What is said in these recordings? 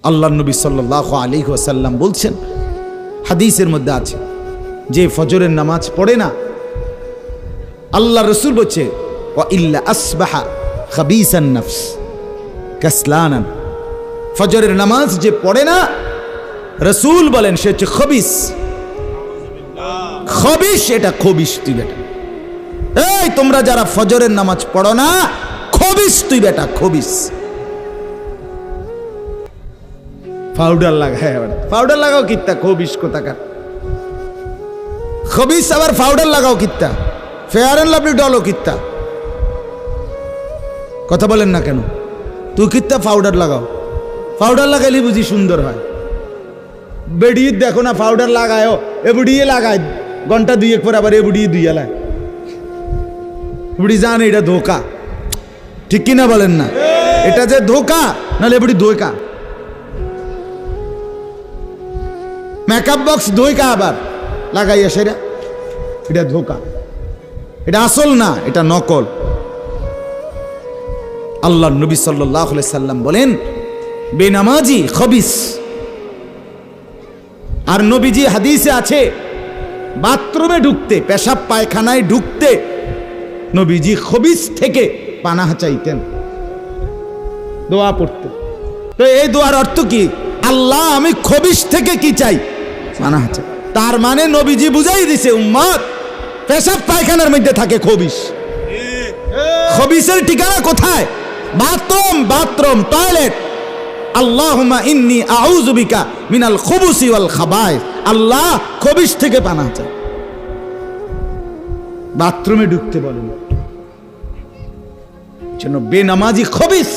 আল্লাহ নবী সাল্লাল্লাহু আলাইহি ওয়াসাল্লাম বলছেন, হাদিসের মধ্যে আছে, যে ফজরের নামাজ পড়ে না, আল্লাহ রসুল বলছে ওয়া ইল্লা আসবাহা খাবিসান নফস কাসলানান, ফজরের নামাজ যে পড়ে না, রসুল বলেন সে হচ্ছে খবিস। খবিস, এটা খবিস তুই বেটা। এই তোমরা যারা ফজরের নামাজ পড়ো না, খবিস তুই বেটা, খবিস। পাউডার লাগায়, পাউডার লাগাও কিত্তা, খবিস কোথাকার খবিস। আবার পাউডার লাগাও কিত্তা, ফেয়ার এন্ড লাভলি ডলও কিত্তা। কথা বলেন না কেন? তুই কিত্তা পাউডার লাগাও, পাউডার লাগাইলে বুঝি সুন্দর হয়। বেড়িয়ে দেখো না পাউডার লাগায়, এ বুড়িয়ে লাগায়, ঘন্টা দুয়েক পর আবার এ বুড়িয়ে দুইয়া লায়। বুড়ি জানে এটা ধোকা, ঠিক কিনা বলেন না? এটা যে ধোকা, নাহলে বুড়ি ধোকা। মেকআপ বক্স ধোকা আবার লাগাইয়া সেটা, এটা ধোকা, এটা আসল না, এটা নকল। আল্লাহ নবী সাল্লাল্লাহু আলাইহি সাল্লাম বলেন বেনামাজি খবিস। আর নবীজি হাদিসে আছে, বাথরুমে ঢুকতে, পেশাব পায়খানায় ঢুকতে নবীজি খবিস থেকে পানাহ চাইতেন, দোয়া পড়তেন। তো এই দোয়ার অর্থ কি? আল্লাহ আমি খবিস থেকে কি চাই? পানাহ চাই। তার মানে নবীজি বুঝাই দিছে উম্মত, পেশাব পায়খানার মধ্যে থাকে খবিস। খবিসের ঠিকানা কোথায়? Bathroom, bathroom, toilet. আল্লাহুম্মা ইন্নী আউযু বিকা মিনাল খুবুসি ওয়াল খাবায়েস। আল্লাহ খবিস থেকে পানাহ চাই। বাথরুমে ঢুকতে বলেন, যেন বেনামাজি খবিস।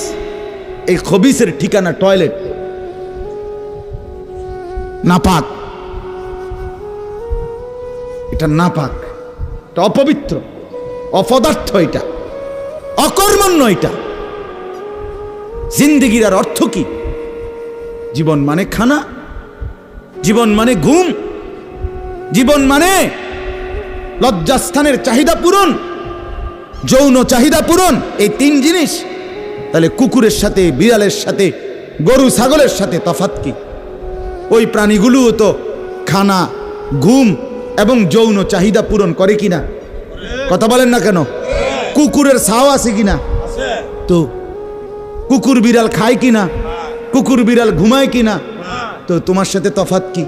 এই খবিসের ঠিকানা টয়লেট, নাপাক। এটা নাপাক, এটা অপবিত্র, অপদার্থ, এটা অকর্মণ্য। এটা জিন্দেগির আর অর্থ কি? জীবন মানে খানা, জীবন মানে ঘুম, জীবন মানে লজ্জাস্থানের চাহিদা পূরণ, যৌন চাহিদা পূরণ, এই তিন জিনিস। তাহলে কুকুরের সাথে, বিড়ালের সাথে, গরু ছাগলের সাথে তফাৎ কি? ওই প্রাণীগুলোও তো খানা, ঘুম এবং যৌন চাহিদা পূরণ করে কিনা? কথা বলেন না কেন? কুকুরের ছাও আছে কিনা? তো কুকুর বিড়াল খায় কিনা? কুকুর বিড়াল ঘুমায় কিনা? তো তোমার সাথে তফাৎ কি?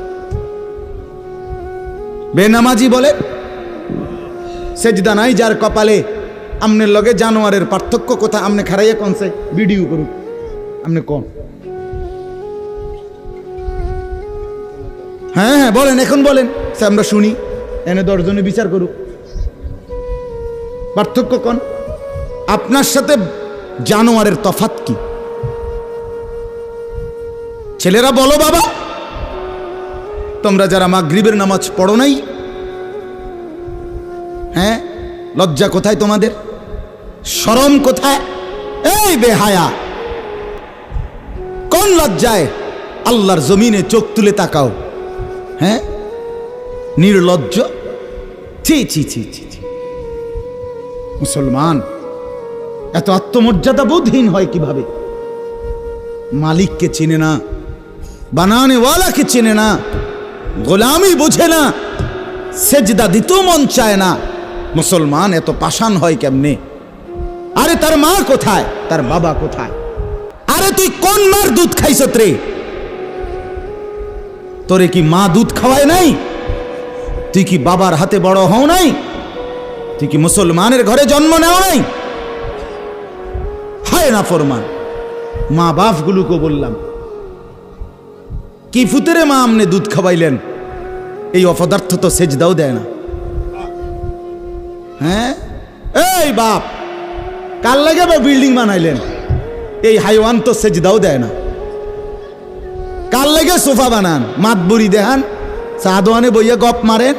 বেনামাজি বলে সেজদা নাই যার কপালে, আমনের লগে জানোয়ারের পার্থক্য কোথায়? আমনে খারাইয়া কোনছে ভিডিও করুক, আমনে কোন? হ্যাঁ হ্যাঁ বলেন, এখন বলেন, আমরা শুনি। এনে 10 জনে বিচার করুক, পার্থক্য কোন? আপনার সাথে জানোয়ারের তফাৎ কি? ছেলেরা বলো বাবা, তোমরা যারা মাগরিবের নামাজ পড়ো নাই, হ্যাঁ, লজ্জা কোথায় তোমাদের? শরম কোথায়? এই বেহায়া, কোন লজ্জায় আল্লাহর জমিনে চোখ তুলে তাকাও? হ্যাঁ, নির্লজ্জ। ছি ছি ছি ছি ছি। মুসলমান এত আত্মমর্যাদা বোধহীন হয় কিভাবে? মালিককে চিনে না, বানানে ওয়ালাকে চিনে না, গোলামি বোঝে না, সেজদা দিতেও মন চায় না। মুসলমান এত পাষাণ হয় কেমনে? আরে তার মা কোথায়? তার বাবা কোথায়? আরে তুই কোন মার দুধ খাইছ রে? তোরে কি মা দুধ খাওয়ায় নাই? তুই কি বাবার হাতে বড় হও নাই? তুই কি মুসলমানের ঘরে জন্ম নেও নাই? হায় না ফরমান। মা বাপ গুলোকে বললাম, কি ফুতেরে মা আমনে দুধ খাওয়াইলেন? এই অপদার্থ তো সেজদাও দেয় না। হ্যাঁ, এই বাপ, কাল লাগে বিল্ডিং বানাইলেন? এই হাইওয়ান তো সেজদাও দেয় না। কাল লাগে সোফা বানান, মাতবুরি দেখান, চা দোয়ানে বইয়া গপ মারেন,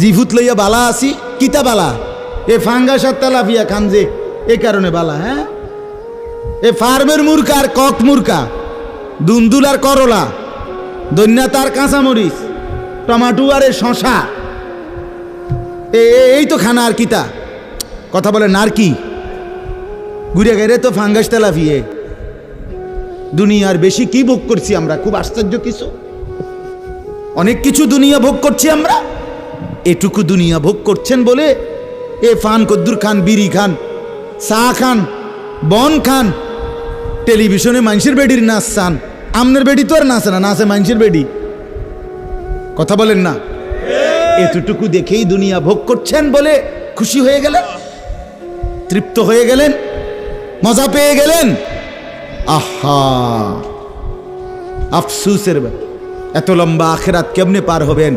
জিভুত লইয়া বালা আসি, কিতা বালা? এ ফাঙ্গাস আর তেলাপিয়া খান যে, এ কারণে বালা। হ্যাঁ, এ ফার্মের মুরকা আর কক মুরকা, দুন্দুল আর করলা, দৈন্যাত আর কাঁচামরিচ, টমাটো আর এ শশা, এই তো খানা। আর কিতা কথা বলে? নার কি ঘুরে গেলে তো ফাঙ্গাস তেলাপিয়ে। দুনিয়ার বেশি কি ভোগ করছি আমরা? খুব আশ্চর্য কিছু, অনেক কিছু দুনিয়া ভোগ করছি আমরা। এটুকু দুনিয়া ভোগ করছেন বলে এ ফান কদ্দুর খান, বিড়ি খান, চা খান, বন খান, টেলিভিশনে মানুষের বেডির নাচ চান। আমনের বেডি তো আর নাচে না, নাচে মানুষের বেডি। কথা বলেন না? এতটুকু দেখেই দুনিয়া ভোগ করছেন বলে খুশি হয়ে গেলেন, তৃপ্ত হয়ে গেলেন, মজা পেয়ে গেলেন। আহা, আফসুসের ব্যাপার। এত লম্বা আখিরাত কেমনে পার হবেন?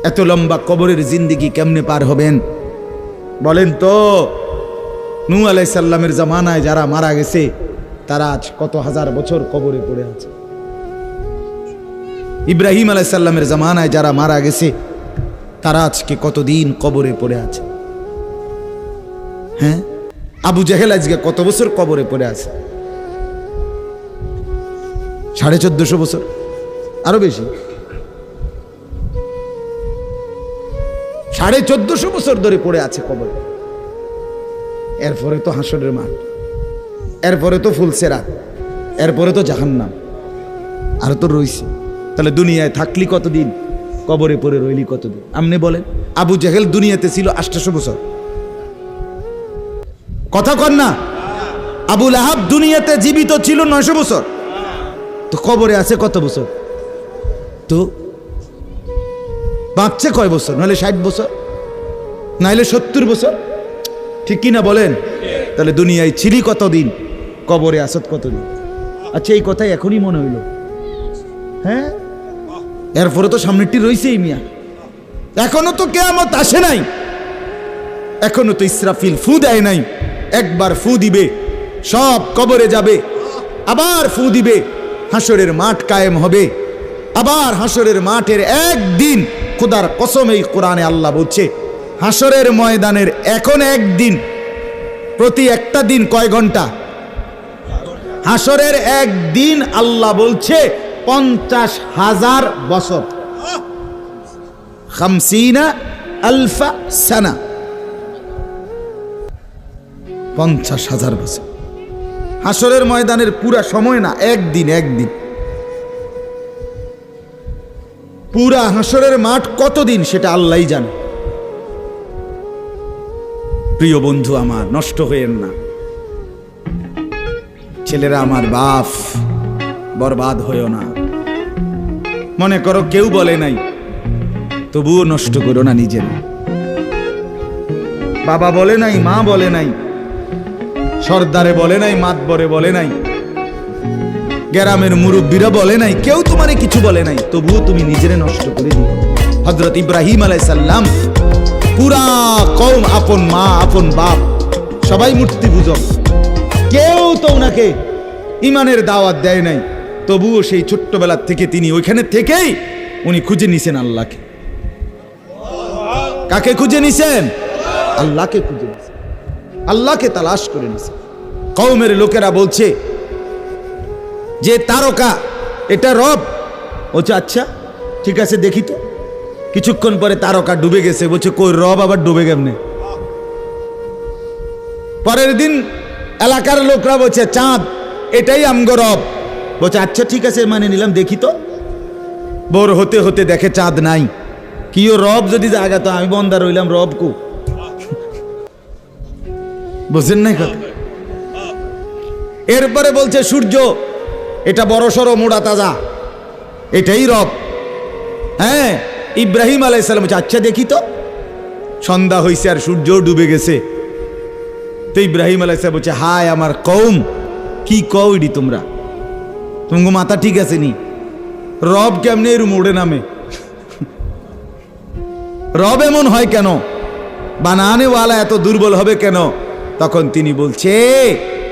এত লম্বা কবরের জিন্দেগি কেমনে পার হবেন বলেন তো? নূহ আলাইহিস সালামের জামানায় যারা মারা গেছে তারা আজ কত হাজার বছর কবরে পড়ে আছে। ইব্রাহিম আলাইহিস সালামের জামানায় যারা মারা গেছে তারা আজকে কতদিন কবরে পড়ে আছে। হ্যাঁ, আবু জেহেল আজকে কত বছর কবরে পড়ে আছে? 1450 বছর, আরো বেশি, 1450 বছর ধরে পড়ে আছে কবরে। এরপরে তো হাসরের মাঠ, এরপরে তো ফুলসেরাত, এরপরে তো জাহান্নাম, আর তো রইছে। তাহলে দুনিয়ায় থাকলি কতদিন, কবরে পড়ে রইলি কতদিন? আপনি বলেন। আবু জেহেল দুনিয়াতে ছিল 800 বছর, কথা কন না? আবু লাহাব দুনিয়াতে জীবিত ছিল 900 বছর, তো কবরে আছে কত বছর? তো বাঁচছে কয় বছর? নাহলে 60 বছর, নাহলে 70 বছর, ঠিক কিনা বলেন? তাহলে দুনিয়ায় ছিলি কতদিন, কবরে আসত কতদিন? আচ্ছা, এই কথাই এখনই মনে হইল। হ্যাঁ, এরপরে তো সামনেরটি রয়েছেই মিয়া, এখনো তো কিয়ামত আসে নাই, এখনো তো ইসরাফিল ফু দেয় নাই। একবার ফু দিবে, সব কবরে যাবে, আবার ফু দিবে, হাসরের মাঠ কায়েম হবে। আবার হাসরের মাঠের একদিন, খোদার কসম এই কোরআনে আল্লাহ বলছে, হাসরের ময়দানের এখন একদিন, প্রতি একটা দিন কয় ঘন্টা? হাসরের একদিন আল্লাহ বলছে 50,000 বছর, 50,000 সানা, 50,000 বছর। হাসরের ময়দানের পুরা সময় না, একদিন, একদিন। পুরা হাসরের মাঠ কতদিন সেটা আল্লাহই জানে। প্রিয় বন্ধু আমার, নষ্ট হয়েন না। ছেলেরা আমার, বাপ, বরবাদ হইও না। মনে করো কেউ বলে নাই, তবুও নষ্ট করো না নিজের। বাবা বলে নাই, মা বলে নাই, সর্দারে বলে নাই, মাতবরে বলে নাই, গ্রামের মুরব্বীরা বলে নাই, কেউ তোমারে কিছু বলে নাই, তবুও তুমি নিজেরে নষ্ট করে দিও। হযরত ইব্রাহিম আলাইহিস সালাম, পুরা কওম, আপন মা, আপন বাপ, সবাই মূর্তি পূজক, কেউ তো ওনাকে ইমানের দাওয়াত দেয় নাই, তবুও সেই ছোট্টবেলা থেকে তিনি ওইখানে থেকেই উনি খুঁজে নিছেন আল্লাহকে। কাকে খুঁজে নিছেন? আল্লাহকে খুঁজে নিছেন, আল্লাহকে তালাশ করে নিছেন। কওমের লোকেরা বলছে যে তারকা এটা রব। বলছে আচ্ছা ঠিক আছে, দেখি তো। কিছুক্ষণ পরে তারকা ডুবে গেছে। বলছে কই, রব আবার ডুবে কেমনে? পরের দিন এলাকার লোকরা বলছে চাঁদ, এটাই আমগো রব। বলছে আচ্ছা ঠিক আছে, মানে নিলাম, দেখি তো। ভোর হতে হতে দেখে চাঁদ নাই। কি ও রব যদি জায়গা, তো আমি বন্দা রইলাম, রব কো? বুঝেন নাই কথা? এরপরে বলছে সূর্য, এটা বড় সড়ো মোড়া তাজা, এটাই রব। হ্যাঁ, ইব্রাহিম আলাইহিস সালাম বলছে আচ্ছা দেখি তো। সন্ধ্যা হয়েছে আর সূর্য ডুবে গেছে। তো ইব্রাহিম আলাইহিস সালাম বলছে হায় আমার কওম, কি কও ইডি তোমরা? তোমার মাথা ঠিক আছে নি? রব কেমনে এর মোড়ে নামে? রব এমন হয় কেন? বানানেওয়ালা এত দুর্বল হবে কেন? তখন তিনি বলছে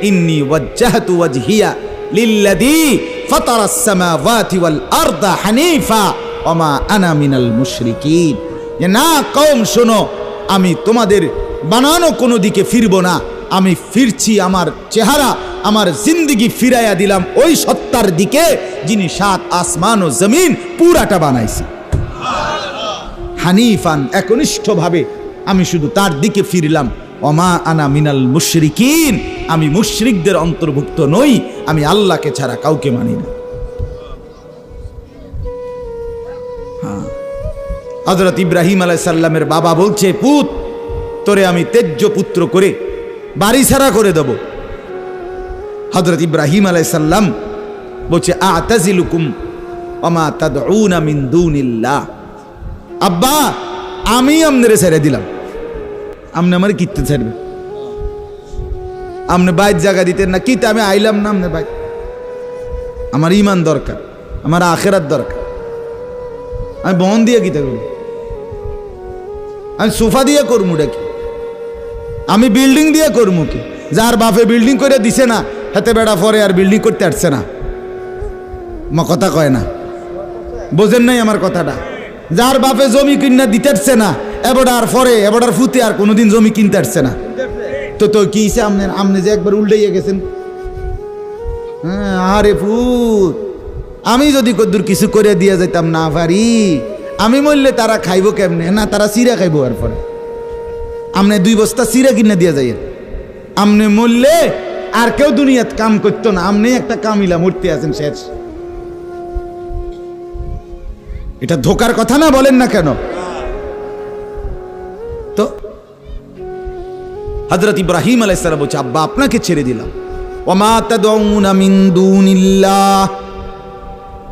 ইন্নী ওয়াজ্জাহতু ওয়াজহিয়া লিল্লাযী ফাতারাস সামাওয়াতি ওয়াল আরদা হানিফা ওয়া মা আনা মিনাল মুশরিকিন। যে না কওম শোনো, আমি তোমাদের বানানো কোনো দিকে ফিরব না, আমি ফিরছি আমার চেহারা, আমার জিন্দেগি ফিরাইয়া দিলাম ওই সত্তার দিকে যিনি 7 আসমান ও জমিন পুরাটা বানাইছে। হানিফান, একনিষ্ঠভাবে আমি শুধু তার দিকে ফিরলাম। ওমা আনা মিনাল মুশরিকিন, আমি মুশরিকদের অন্তর্ভুক্ত নই, আমি আল্লাহকে ছাড়া কাউকে মানি না। হ্যাঁ, হযরত ইব্রাহিম আলাইহিস সালামের বাবা বলছে, পুত তোরে আমি তেজ্য পুত্র করে বাড়ি ছাড়া করে দেব। হযরত ইব্রাহিম আলাইহিস সালাম বলছে, আ'তাজিলুকুম ওয়া মা তাদউনা মিন দুনিল্লাহ। আব্বা আমি আমনেরে ছেড়ে দিলাম, আমনে আমারে কিত্তে ছাড়বে? আমনে বাইত জায়গা দিতেন না, কিতে আমি আইলাম না আমনে বাইত। আমার ঈমান দরকার, আমার আখিরাত দরকার। আমি বন দিয়ে কিতে করব? আমি সোফা দিয়ে করবো কি? আমি বিল্ডিং দিয়ে করবো কি? যার বাপে বিল্ডিং করে দিছে না, হাতে বেড়া পরে আর বিল্ডিং করতে আসছে না। মা কথা কয় না, বোঝেন নাই আমার কথাটা? যার বাপে জমি কিনা দিতে আসছে না, এবড়ার পরে এবড়ার ফুতে আর কোনোদিন জমি কিনতে আসছে না, তো তো কি আমনে যে একবার উল্টাইয়া গেছেন। হ্যাঁ, আরে ফুত, আমি যদি কদ্দুর কিছু করে দিয়ে যাইতাম না পারি, আমি মরলে তারা খাইব কেমনে? না, তারা চিরা খাইব। আর পরে আমনে 2 বস্তা চিরা কিনে দিয়ে যাই, আমনে মরলে আর কেউ দুনিয়াত কাম করতো না, আমনে একটা কামিলা মরতে আছেন, শেষ। এটা ধোকার কথা না, বলেন না কেন? তো হযরত ইব্রাহিম আলাইহিস সালাম বলছে, আব্বা আপনাকে ছেড়ে দিলাম। ওয়া মা তাদউনা মিন দুনিল্লাহ,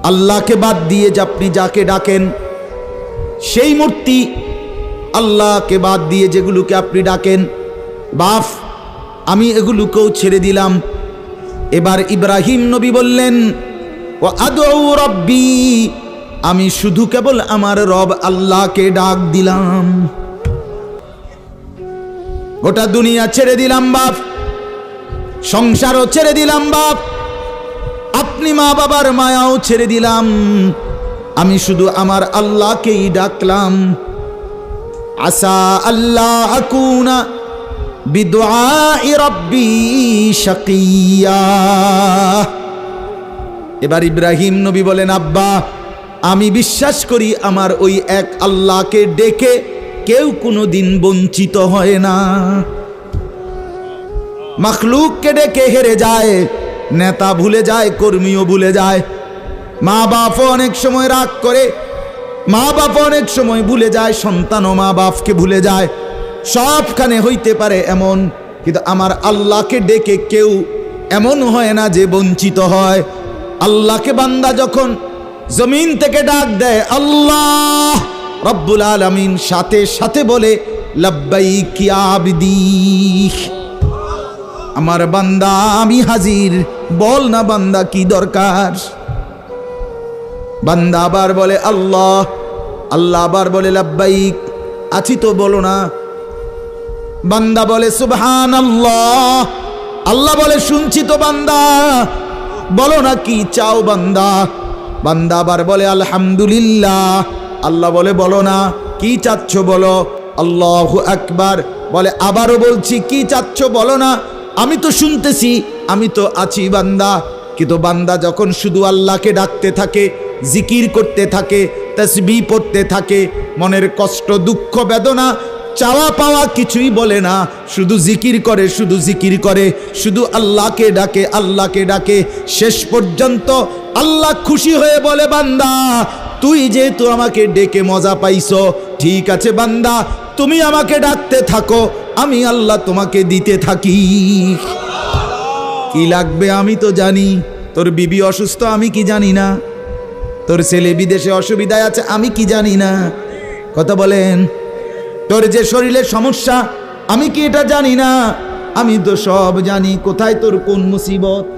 আল্লাহকে বাদ দিয়ে যে আপনি যাকে ডাকেন সেই মূর্তি, আল্লাহকে বাদ দিয়ে যেগুলোকে আপনি ডাকেন, বাপ আমি এগুলোকেও ছেড়ে দিলাম। এবার ইব্রাহিম নবী বললেন, ওয়া আদউ রাব্বি, আমি শুধু কেবল আমার রব আল্লাহকে ডাক দিলাম। গোটা দুনিয়া ছেড়ে দিলাম বাপ, সংসারও ছেড়ে দিলাম বাপ, আপনি মা বাবার মায়াও ছেড়ে দিলাম, আমি শুধু আমার আল্লাহকেই ডাকলাম। আসা আল্লাহ আকুনা বিদুআই রাব্বি শাকিয়া। এবার ইব্রাহিম নবী বলেন, আব্বা আমি বিশ্বাস করি আমার ওই এক আল্লাহকে ডেকে কেউ কোনোদিন বঞ্চিত হয় না। মাখলুককে ডেকে হেরে যায়, নেতা ভুলে যায়, কর্মীও ভুলে যায়, মা বাপ অনেক সময় রাগ করে, মা বাপ অনেক সময় ভুলে যায়, সন্তানও মা বাপকে ভুলে যায়, সবখানে হইতে পারে এমন, কিন্তু আমার আল্লাহকে ডেকে কেউ এমন হয় না যে বঞ্চিত হয়। আল্লাহকে বান্দা যখন জমিন থেকে ডাক দেয়, আল্লাহ রব্বুল আলামিন সাথে সাথে বলে, লাব্বাইক ইয়া আবদি, আমার বান্দা আমি হাজির, বল না বান্দা কি দরকার। বান্দা আবার বলে আল্লাহ, আল্লাহ আবার বলে লাব্বাইক, আছি তো বলো না। বান্দা বলে সুবহানাল্লাহ, আল্লাহ বলে শুনছি তো বান্দা, বলো না কি চাও বান্দা। বান্দা আবার বলে আলহামদুলিল্লাহ, আল্লাহ বলে বলো না কি চাচ্ছ বলো। আল্লাহু আকবার, বলে আবারও বলছি কি চাচ্ছ বলো না, আমি তো শুনতেছি, আমি তো আছি বান্দা। কিন্তু বান্দা যখন শুধু আল্লাহকে ডাকতে থাকে, জিকির করতে থাকে, তাসবিহ পড়তে থাকে, মনের কষ্ট দুঃখ বেদনা চাওয়া পাওয়া কিছুই বলে না, শুধু জিকির করে, শুধু জিকির করে, শুধু আল্লাহকে ডাকে, আল্লাহকে ডাকে, শেষ পর্যন্ত আল্লাহ খুশি হয়ে বলে, বান্দা তুই যেহেতু আমাকে ডেকে মজা পাইছো, ঠিক আছে বান্দা তুমি আমাকে ডাকতে থাকো, আমি আল্লাহ তোমাকে দিতে থাকি। কি লাগবে আমি তো জানি, তোর বিবি অসুস্থ আমি কি জানি না, তোর ছেলে বিদেশে অসুবিধায় আছে আমি কি জানি না, কথা বলেন, তোর যে শরীরে সমস্যা আমি কি এটা জানি না, আমি তো সব জানি, কোথায় তোর কোন মুসিবত।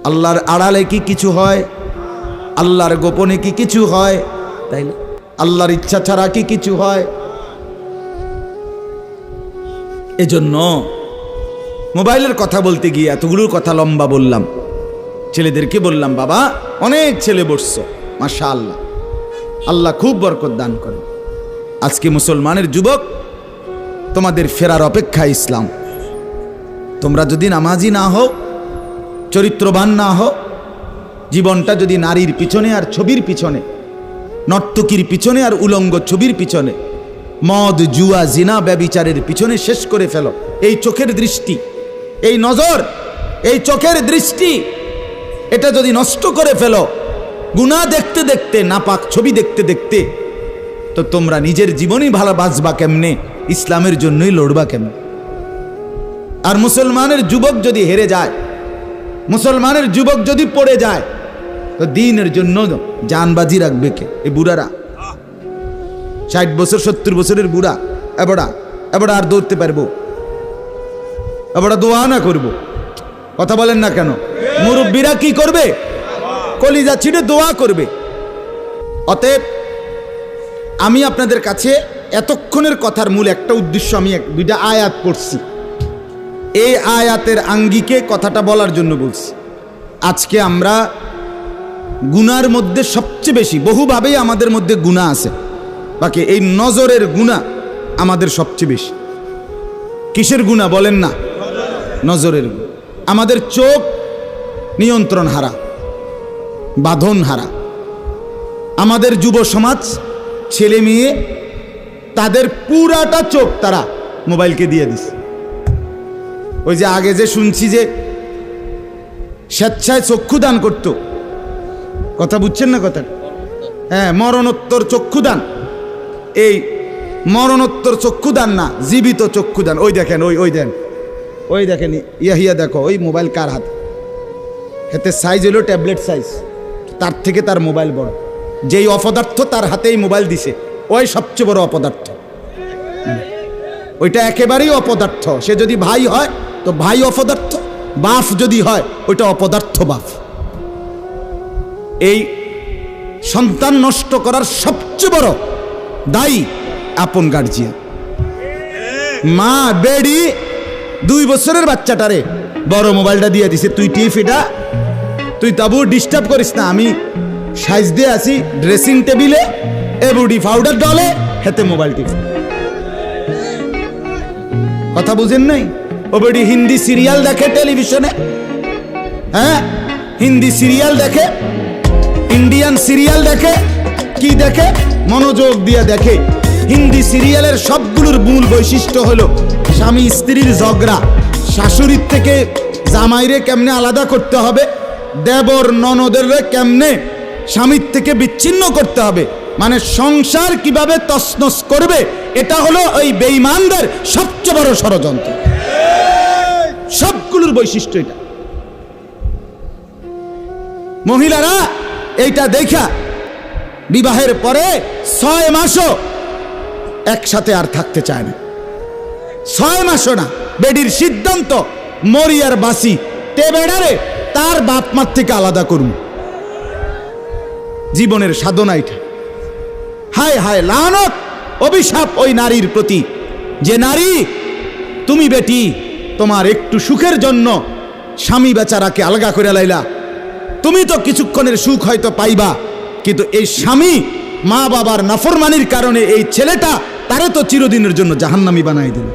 আল্লাহর আড়ালে কি কিছু হয়, আল্লাহর গোপনে কি কিছু হয়, তাই না? আল্লাহর ইচ্ছা ছাড়া কি কিছু হয়? এজন্য মোবাইলের কথা বলতে গিয়ে এতগুলোর কথা লম্বা বললাম। ছেলেদেরকে বললাম, বাবা অনেক ছেলে বসছো, মাশাআল্লাহ, আল্লাহ খুব বরকত দান করে। আজকে মুসলমানের যুবক তোমাদের ফেরার অপেক্ষা ইসলাম। তোমরা যদি নামাজি না হও, চরিত্রবান না হও, জীবনটা যদি নারীর পিছনে আর ছবির পিছনে, নর্তকীর পিছনে আর উলঙ্গ ছবির পিছনে, মদ, জুয়া, জিনা, ব্যভিচারের পিছনে শেষ করে ফেলো। এই চোখের দৃষ্টি, এই নজর, এই চোখের দৃষ্টি, এটা যদি নষ্ট করে ফেলো গুনাহ দেখতে দেখতে, নাপাক ছবি দেখতে দেখতে, তো তোমরা নিজের জীবনই ভালো বাঁচবা কেমনে, ইসলামের জন্যই লড়বা কেমনে? আর মুসলমানের যুবক যদি হেরে যায়, মুসলমানের যুবক যদি পড়ে যায়, তো দ্বীনের জন্য জানবাজি রাখবে কে? এই বুড়ারা, 60 বছর 70 বছরের বুড়া, এবারে আর দৌড়তে পারবো? এবারে দোয়া না করবো? কথা বলেন না কেন? মুরব্বীরা কি করবে? কলিজা ছিঁড়ে দোয়া করবে। অতএব আমি আপনাদের কাছে এতক্ষণের কথার মূল একটা উদ্দেশ্য, আমি দুইটা আয়াত পড়ছি, এই আয়াতের আঙ্গিকে কথাটা বলার জন্য বলছি। আজকে আমরা গুনার মধ্যে সবচেয়ে বেশি, বহুভাবেই আমাদের মধ্যে গুনাহ আছে, বাকি এই নজরের গুনাহ আমাদের সবচেয়ে বেশি। কিসের গুনাহ বলেন না? নজরের গুনাহ। আমাদের চোখ নিয়ন্ত্রণ হারা, বাঁধন হারা। আমাদের যুব সমাজ, ছেলে মেয়ে, তাদের পুরাটা চোখ তারা মোবাইলকে দিয়ে দিছে। ওই যে আগে যে শুনছি যে স্বেচ্ছায় চক্ষুদান করত, কথা বুঝছেন না কথা? হ্যাঁ, মরণোত্তর চক্ষুদান। এই মরণোত্তর চক্ষুদান না, জীবিত চক্ষুদান। ওই দেখেন, ওই দেখেন ইয়া দেখো, ওই মোবাইল কার হাতে? হাতে সাইজ হলো ট্যাবলেট সাইজ, তার থেকে তার মোবাইল বড়। যেই অপদার্থ তার হাতেই মোবাইল দিছে, ওই সবচেয়ে বড় অপদার্থ। ওইটা একেবারেই অপদার্থ। সে যদি ভাই হয় তো ভাই অপদার্থ, বাপ যদি হয় ওইটা অপদার্থ বাপ। এই সন্তান নষ্ট করার সবচেয়ে বড় দায়ী আপন গার্জিয়ান। মা বেডি 2 বছরের বাচ্চাটারে বড় মোবাইলটা দিয়ে দিছে, তুই টিপ এটা, তুই তাবু ডিস্টার্ব করিস না, আমি সাইজ দিয়ে আছি ড্রেসিং টেবিলে, এবুডি পাউডার ডলে, হেতে মোবাইল টিপ। কথা বুঝেন নাই? ও বেডি হিন্দি সিরিয়াল দেখে টেলিভিশনে, হ্যাঁ হিন্দি সিরিয়াল দেখে, ইন্ডিয়ান সিরিয়াল দেখে, কি দেখে? মনোযোগ দিয়ে দেখে। হিন্দি সিরিয়ালের সবগুলোর মূল বৈশিষ্ট্য হলো স্বামী স্ত্রীর ঝগড়া, শাশুড়ির থেকে জামাইরে কেমনে আলাদা করতে হবে, দেবর ননদের কেমনে স্বামীর থেকে বিচ্ছিন্ন করতে হবে, মানে সংসার কিভাবে তছনছ করবে, এটা হলো ওই বেঈমানদের সবচেয়ে বড় ষড়যন্ত্র। সবগুলোর বৈশিষ্ট্য এটা। মহিলারা এইটা দেখা বিবাহের পরে 6 মাসও একসাথে আর থাকতে চায় না। 6 মাসও না। বেডির সিদ্ধান্ত, মরিয়ার বাসি তে বেড়ারে তার বাপ মার থেকে আলাদা করুন। জীবনের সাধনা এটা। হায় হায়, লানত, অভিশাপ ওই নারীর প্রতি, যে নারী তুমি বেটি তোমার একটু সুখের জন্য স্বামী বেচারাকে আলগা করে লাইলা। তুমি তো কিছুক্ষণের সুখ হয়তো পাইবা, কিন্তু এই স্বামী মা বাবার নাফরমানির কারণে এই ছেলেটা তারে তো চিরদিনের জন্য জাহান্নামী বানাই দিল।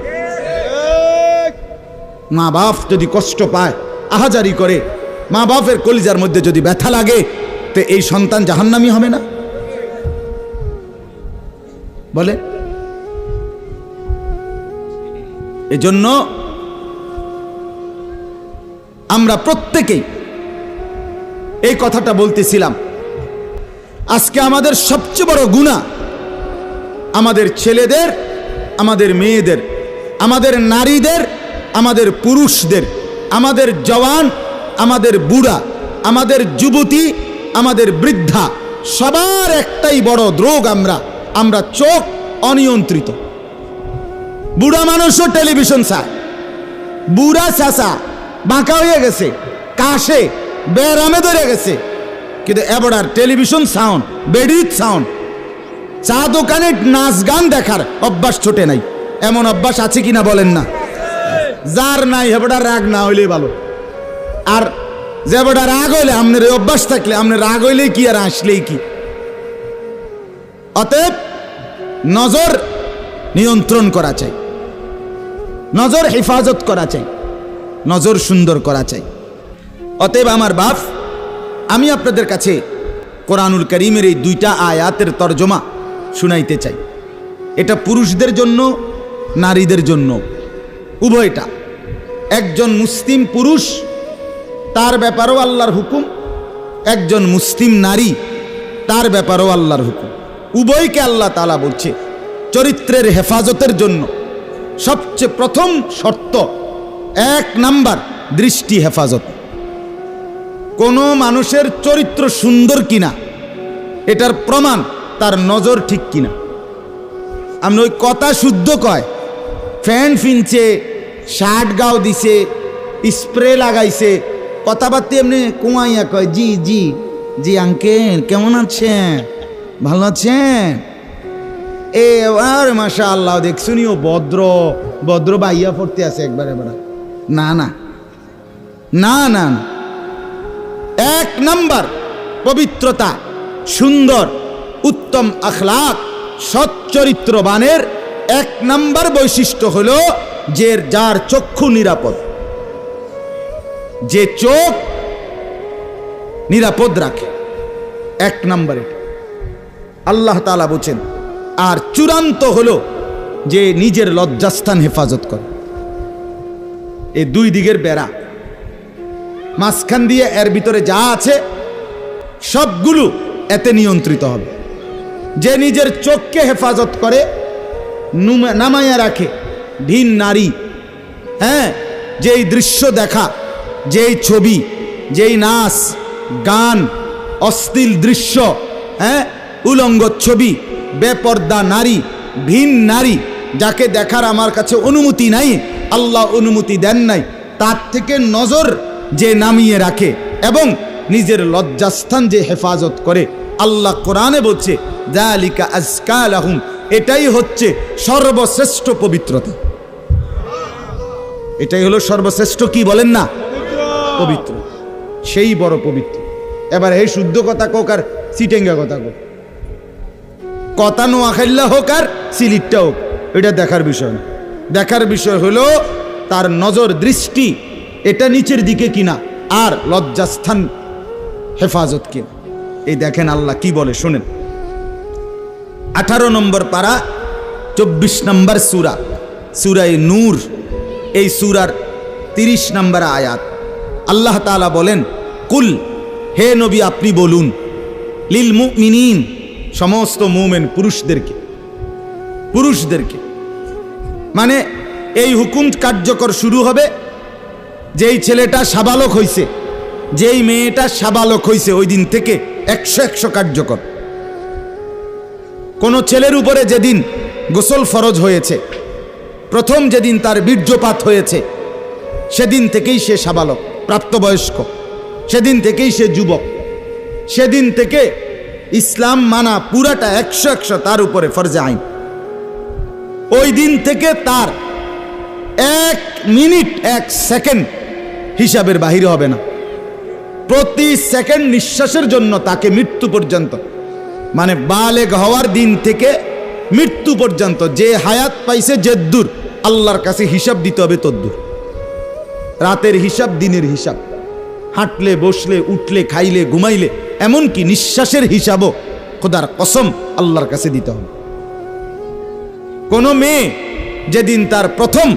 মা বাপ যদি কষ্ট পায়, আহাজারি করে, মা বাপের কলিজার মধ্যে যদি ব্যথা লাগে, তো এই সন্তান জাহান্নামী হবে না? বলে। এজন্য আমরা প্রত্যেকেই এই কথাটা বলতেছিলাম, আজকে আমাদের সবচেয়ে বড় গুনাহ আমাদের ছেলেদের, আমাদের মেয়েদের, আমাদের নারীদের, আমাদের পুরুষদের, আমাদের জওয়ান, আমাদের বুড়া, আমাদের যুবতী, আমাদের বৃদ্ধা, সবার একটাই বড় রোগ। আমরা চোখ অনিয়ন্ত্রিত। বুড়া মানুষও টেলিভিশন চায়, বুড়া চাচা বাঁকা হয়ে গেছে, কাশে বেরামে ধরে গেছে, কিন্তু এবার টেলিভিশন সাউন্ড, বেডির সাউন্ড, চা দোকানে নাচ গান দেখার অভ্যাস ছোটে নাই। এমন অভ্যাস আছে কিনা বলেন না? যার নাই হেবড়া রাগ না হইলে ভালো। আর যে বেটা রাগ হইলে, আপনার এই অভ্যাস থাকলে, আপনার রাগ হইলেই কি আর আসলেই কি। অতএব নজর নিয়ন্ত্রণ করা চাই, নজর হেফাজত করা চাই, নজর সুন্দর করা চাই। অতএব আমার বাপ, আমি আপনাদের কাছে কোরআনুল কারীমের এই 2টা আয়াতের তরজমা শুনাইতে চাই। এটা পুরুষদের জন্য, নারীদের জন্য, উভয়টা। একজন মুসলিম পুরুষ, তার ব্যাপারেও আল্লাহর হুকুম, একজন মুসলিম নারী, তার ব্যাপারেও আল্লাহর হুকুম। উভয়কে আল্লাহ তাআলা বলছে চরিত্রের হেফাজতের জন্য সবচেয়ে প্রথম শর্ত, 1 নাম্বার দৃষ্টি হেফাজত। কোনো মানুষের চরিত্র সুন্দর কিনা এটার প্রমাণ তার নজর ঠিক কিনা। আমি ওই কথা শুদ্ধ কয়, ফ্যান ফিনছে, শার্ট গাও দিছে, স্প্রে লাগাইছে, কথাবার্তা এমনি কুমাইয়া কয় জি জি জি আঙ্কেল কেমন আছেন, ভালো আছেন, এ আর মাশাআল্লাহ দেখছুনিও ভদ্র ভদ্র বাইয়া পড়তে আছে একবারে না না না না না। 1 নাম্বার পবিত্রতা, সুন্দর, উত্তম আখলাক, সৎ চরিত্রবানের 1 নাম্বার বৈশিষ্ট্য হলো যে যার চক্ষু নিরাপদ, যে চোখ নিরাপদ রাখে। 1 নাম্বার এটা আল্লাহ তাআলা বলেন। আর চূড়ান্ত হলো যে নিজের লজ্জাস্থান হেফাজত করে। এই 2 দিকের বেড়া, মাঝখান দিয়ে এর ভিতরে যা আছে সবগুলো এতে নিয়ন্ত্রিত হবে। যে নিজের চোখকে হেফাজত করে, নামাইয়া রাখে, ভিন নারী, হ্যাঁ, যেই দৃশ্য দেখা, যেই ছবি, যেই নাচ গান, অশ্লীল দৃশ্য, হ্যাঁ, উলঙ্গ ছবি, বেপর্দা নারী, ভিন নারী, যাকে দেখার আমার কাছে অনুমতি নাই, আল্লাহ অনুমতি দেন নাই, তার থেকে নজর যে নামিয়ে রাখে এবং নিজের লজ্জাস্থান যে হেফাজত করে, আল্লাহ কোরআনে বলছে যালিকা আজকা লাহুম, এটাই হচ্ছে সর্বশ্রেষ্ঠ পবিত্রতা। এটাই হলো সর্বশ্রেষ্ঠ, কি বলেন না, পবিত্র, সেই বড় পবিত্র। এবার এই শুদ্ধ কথা কোক আর সিটেঙ্গা কথা কোক, কথা নোয়াখাইল্লা হোক আর সিলিটটা হোক, এটা দেখার বিষয় না। দেখার বিষয় হলো তার নজর, দৃষ্টি এটা নিচের দিকে কিনা, আর লজ্জাস্থান হেফাজত কিনা। এই দেখেন আল্লাহ কি বলে শোনেন। 18 নম্বর পারা 24 নম্বর সূরা, সূরায়ে নূর, এই সূরার 30 নম্বর আয়াত। আল্লাহ তাআলা বলেন, কুল, হে নবী আপনি বলুন, লিল মুমিনিন, সমস্ত মুমিন পুরুষদেরকে, মানে এই হুকুম কার্যকর শুরু হবে যেই ছেলেটা সাবালক হইছে, যেই মেয়েটা সাবালক হইছে, ওই দিন থেকে 100 কার্যকর। কোন ছেলের উপরে যেদিন গোসল ফরজ হয়েছে, প্রথম যেদিন তার বীর্যপাত হয়েছে, সেদিন থেকেই সে সাবালক, প্রাপ্তবয়স্ক, সেদিন থেকেই সে যুবক, সেদিন থেকে ইসলাম মানা পুরাটা 100 তার উপরে ফরজে আইন। ওই দিন থেকে তার 1 মিনিট 1 সেকেন্ড হিসাবের বাহিরে হবে না। প্রতি সেকেন্ড নিঃশ্বাসের জন্য তাকে মৃত্যু পর্যন্ত, মানে বালেগ হওয়ার দিন থেকে মৃত্যু পর্যন্ত যে হায়াত পাইছে, যেদূর আল্লাহর কাছে হিসাব দিতে হবে তদ্দূর। রাতের হিসাব, দিনের হিসাব, হাঁটলে, বসলে, উঠলে, খাইলে, ঘুমাইলে, এমনকি নিঃশ্বাসের হিসাবও খোদার কসম আল্লাহর কাছে দিতে হবে। কোন মেয়ে যেদিন তার প্রথম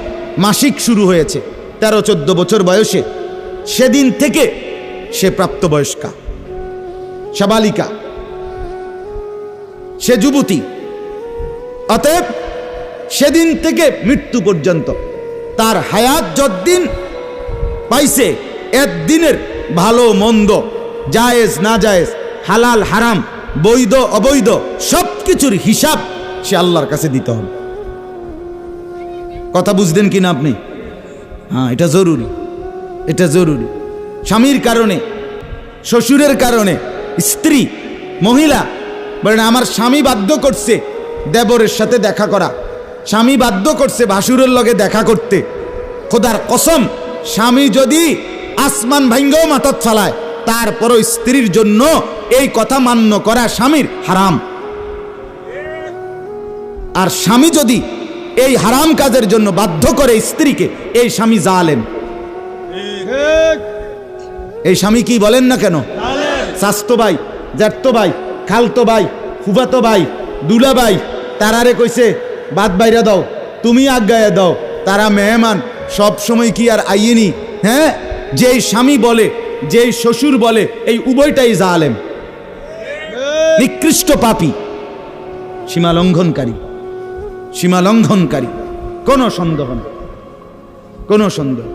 মাসিক শুরু হয়েছে 13-14 বছর বয়সে, সেদিন থেকে সে প্রাপ্তবয়স্কা, সাবালিকা, সে যুবতী। অতএব সেদিন থেকে মৃত্যু পর্যন্ত তার হায়াত যতদিন পাইছে, একদিনের ভালো মন্দ, জায়েজ না জায়েজ, হালাল হারাম, বৈধ অবৈধ, সব কিছুর হিসাব সে আল্লাহর কাছে দিতে হবে। কথা বুঝলেন কিনা আপনি? হ্যাঁ, এটা জরুরি, এটা জরুরি। স্বামীর কারণে, শ্বশুরের কারণে, স্ত্রী, মহিলা বলেন আমার স্বামী বাধ্য করছে দেবরের সাথে দেখা করা, স্বামী বাধ্য করছে ভাসুরের লগে দেখা করতে, খোদার কসম স্বামী যদি আসমান ভাঙ্গাও মাথাত ফালায়, তারপরও স্ত্রীর জন্য এই কথা মান্য করা স্বামীর হারাম। আর স্বামী যদি এই হারাম কাজের জন্য বাধ্য করে স্ত্রীকে, এই স্বামী জালেম। এই স্বামী কি বলেন না কেন, শাস্তো ভাই, জ্যাঠতো ভাই, খালতো ভাই, ফুফাতো ভাই, দুলা ভাই, তারারে কইছে বাদ বাইরা দাও, তুমি আজ্ঞায় দাও, তারা মেহমান সব সময় কি আর আইয়েনি? হ্যাঁ, যেই স্বামী বলে, যেই শ্বশুর বলে, এই উভয়টাই জালেম, নিকৃষ্ট পাপী, সীমা লঙ্ঘনকারী, সীমা লঙ্ঘনকারী, কোনো সন্দেহ নেই, কোনো সন্দেহ।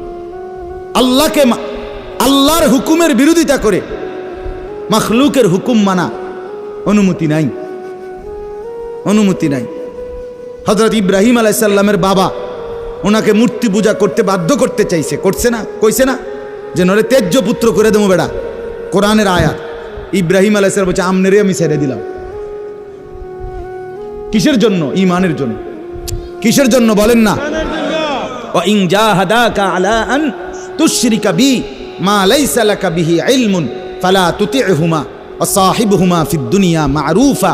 আল্লাহর হুকুমের বিরোধিতা করে মাখলুকের হুকুম মানা অনুমতি নাই, অনুমতি নাই। হযরত ইব্রাহিম আলাইহিস সালামের বাবা ওনাকে মূর্তি পূজা করতে বাধ্য করতে চাইছে, করছে না? কইছে না যে নরে তেজ্য পুত্র করে দেবো বেড়া? কোরআনের আয়াত। ইব্রাহিম আলাইহিস সালাম বলছে আমনেরে আমি ছেড়ে দিলাম। কিসের জন্য? ঈমানের জন্য। কিসের জন্য বলেন না? ওয়া ইন জাহাদাকা আলা আন তুশরিকা বি মা লাইসা লাকা বিহি ইলমুন ফালা তুতি'হুমা ওয়া সাহিবহুমা ফিদ দুনিয়া মা'রুফা।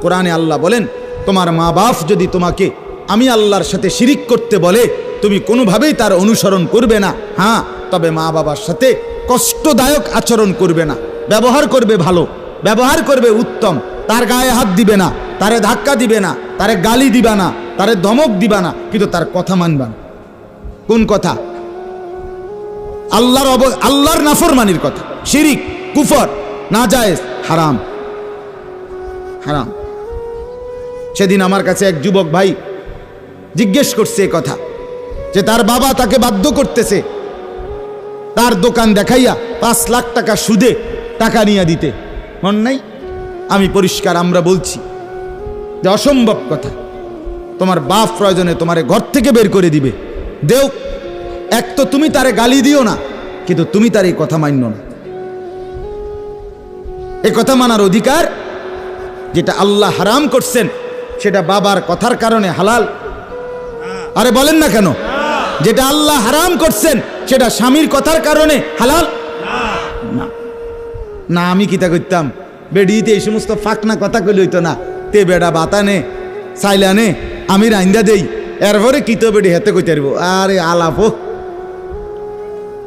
কোরআনে আল্লাহ বলেন, তোমার মা বাপ যদি তোমাকে আমি আল্লাহর সাথে শিরিক করতে বলে, তুমি কোনোভাবেই তার অনুসরণ করবে না। হ্যাঁ, তবে মা বাবার সাথে কষ্টদায়ক আচরণ করবে না, ব্যবহার করবে ভালো, ব্যবহার করবে উত্তম, তার গায়ে হাত দিবে না, তারে ধাক্কা দিবে না, তারে গালি দিবা না, তারে ধমক দিবা না, কিন্তু তার কথা মানবা না। কোন কথা? আল্লাহর নাফরমানির কথা, শিরিক, কুফর, নাজায়েজ, হারাম, হারাম। সেদিন আমার কাছে এক যুবক ভাই জিজ্ঞেস করছে কথা, যে তার বাবা তাকে বাধ্য করতেছে তার দোকান দেখাইয়া 5 লাখ টাকা সুদে টাকা নিয়ে দিতে। মন নাই? আমি পরিষ্কার আমরা বলছি যে অসম্ভব কথা। তোমার বাপ প্রয়োজনে তোমারে ঘর থেকে বের করে দিবে, দেও। এক তো তুমি তারে গালি দিও না, কিন্তু তুমি তার এই কথা মান্য না। এই কথা মানার অধিকার, যেটা আল্লাহ হারাম করছেন সেটা বাবার কথার কারণে হালাল? আরে বলেন না কেন? যেটা আল্লাহ হারাম করছেন সেটা স্বামীর কথার কারণে হালাল না? না, আমি কিতা করতাম, বেডিতে এই সমস্ত ফাঁকনা কথা কইলে হইতো না। তে বেড়া বাতানে চাইলানে আমি রাইন্দা দেই, এরপরে কিতো বেডি হেতে কইতে পারবো। আরে আলাপ,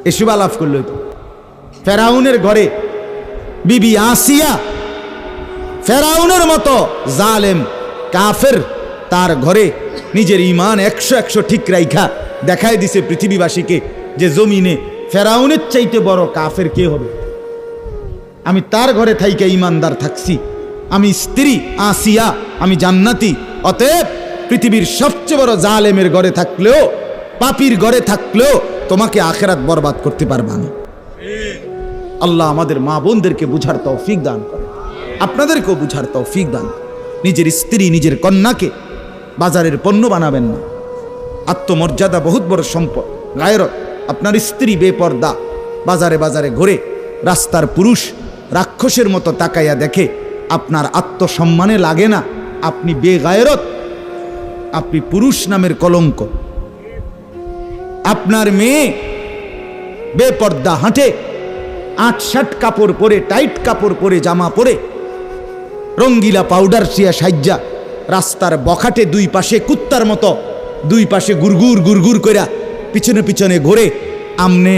এসব আলাপ করলে হইতো। ফেরাউনের ঘরে বিবি আসিয়া, ফেরাউনের মতো জালেম কাফের, তার ঘরে নিজের ঈমান 100 ঠিক রাইখা দেখায় দিছে পৃথিবীবাসীকে যে জমিনে ফেরাউনের চাইতে বড় কাফের কে হবে। আমি তার ঘরে থাইকা ঈমানদার থাকছি, আমি স্ত্রী আসিয়া, আমি জান্নাতি। অতএব পৃথিবীর সবচেয়ে বড় জালেমের ঘরে থাকলেও, পাপীর ঘরে থাকলেও তোমাকে আখিরাত বরবাদ করতে পারবা না। আল্লাহ আমাদের মা বোনদেরকে বুঝার তৌফিক দান করে, আপনাদেরকেও বুঝার তৌফিক দান। নিজের স্ত্রী, নিজের কন্যাকে বাজারের পণ্য বানাবেন না। আত্মমর্যাদা বহুত বড় সম্পদ, গায়রত। আপনার স্ত্রী বেপর্দা বাজারে বাজারে ঘুরে, রাস্তার পুরুষ রাক্ষসের মতো তাকাইয়া দেখে, আপনার আত্মসম্মানে লাগে না, আপনি বেগায়রত, আপনি পুরুষ নামের কলঙ্ক। আপনার মেয়ে বেপর্দা হাঁটে, 8-7 কাপড় পরে, টাইট কাপড় পরে, জামা পরে, রঙ্গিলা পাউডার সিয়া সাজ্জা রাস্তার বখাটে দুই পাশে কুত্তার মতো দুই পাশে গুরগুর গুরগুর কইরা পিছনে পিছনে ঘোরে। আমনে